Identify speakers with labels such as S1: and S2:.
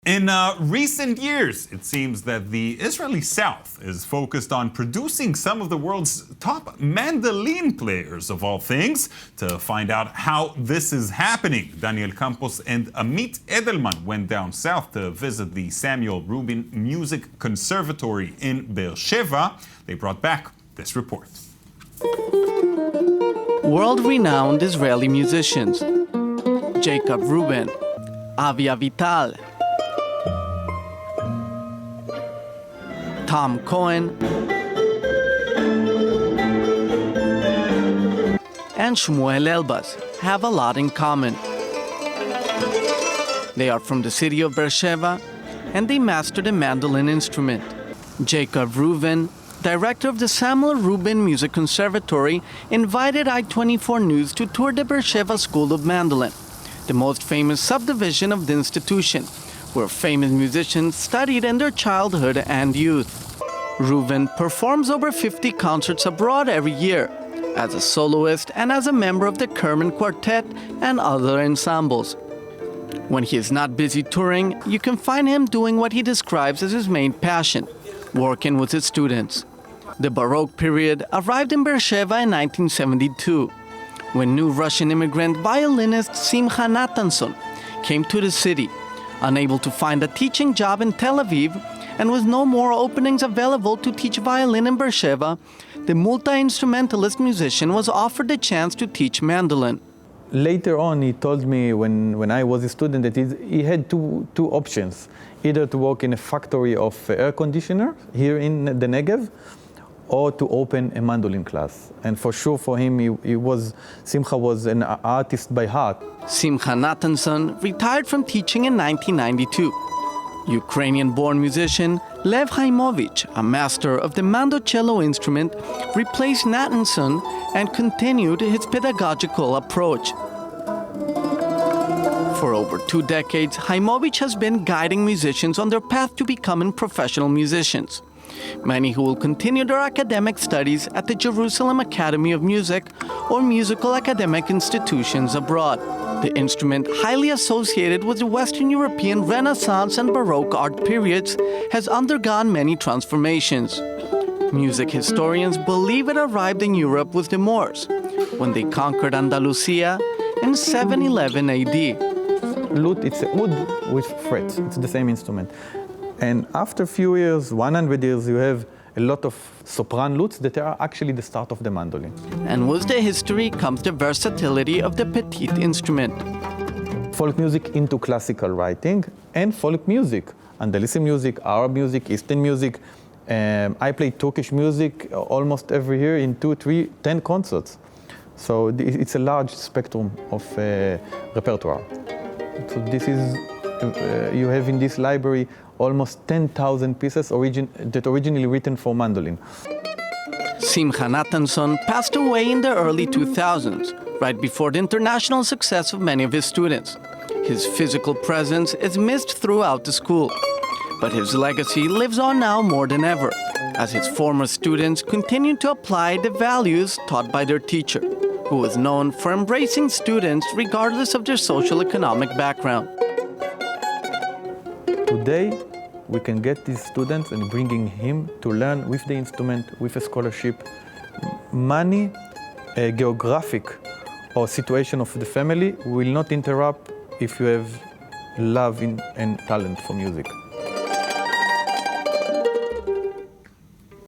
S1: In recent years, it seems that the Israeli South is focused on producing some of the world's top mandolin players, of all things. To find out how this is happening, Daniel Campos and Amit Edelman went down south to visit the Reuven Music Conservatory in Sheva. They brought back this report.
S2: World-renowned Israeli musicians Jacob Reuven, Avi Avital, Tom Cohen, and Shmuel Elbaz have a lot in common. They are from the city of Beersheba, and they master the mandolin instrument. Jacob Reuven, director of the Reuven Music Conservatory, invited i24News to tour the Beersheba School of Mandolin, the most famous subdivision of the institution, where famous musicians studied in their childhood and youth. Reuven performs over 50 concerts abroad every year, as a soloist and as a member of the Kerman Quartet and other ensembles. When he is not busy touring, you can find him doing what he describes as his main passion, working with his students. The Baroque period arrived in Beersheba in 1972, when new Russian immigrant violinist Simcha Nathanson came to the city, unable to find a teaching job in Tel Aviv, and with no more openings available to teach violin in Beersheba, the multi-instrumentalist musician was offered the chance to teach mandolin.
S3: Later on, he told me when I was a student that he had two options, either to work in a factory of air conditioner here in the Negev, or to open a mandolin class. And for sure for him, Simcha was an artist by heart.
S2: Simcha Nathanson retired from teaching in 1992. Ukrainian-born musician Lev Haimovich, a master of the mandocello instrument, replaced Nathanson and continued his pedagogical approach. For over 2 decades, Haimovich has been guiding musicians on their path to becoming professional musicians. Many who will continue their academic studies at the Jerusalem Academy of Music or musical academic institutions abroad. The instrument, highly associated with the Western European Renaissance and Baroque art periods, has undergone many transformations. Music historians believe it arrived in Europe with the Moors, when they conquered Andalusia in 711 AD.
S3: Lute, it's a oud with frets, it's the same instrument. And after a few years, 100 years, you have a lot of sopran lutes that are actually the start of the mandolin.
S2: And with the history comes the versatility of the petite instrument.
S3: Folk music into classical writing and folk music, Andalusian music, Arab music, Eastern music. I play Turkish music almost every year in 2, 3, 10 concerts. So it's a large spectrum of repertoire. So this is, you have in this library almost 10,000 pieces that originally written for mandolin.
S2: Simcha Nathanson passed away in the early 2000s, right before the international success of many of his students. His physical presence is missed throughout the school, but his legacy lives on now more than ever, as his former students continue to apply the values taught by their teacher, who was known for embracing students regardless of their social-economic background.
S3: Today, we can get these students and bringing him to learn with the instrument, with a scholarship. Money, geographic or situation of the family will not interrupt if you have love and talent for music.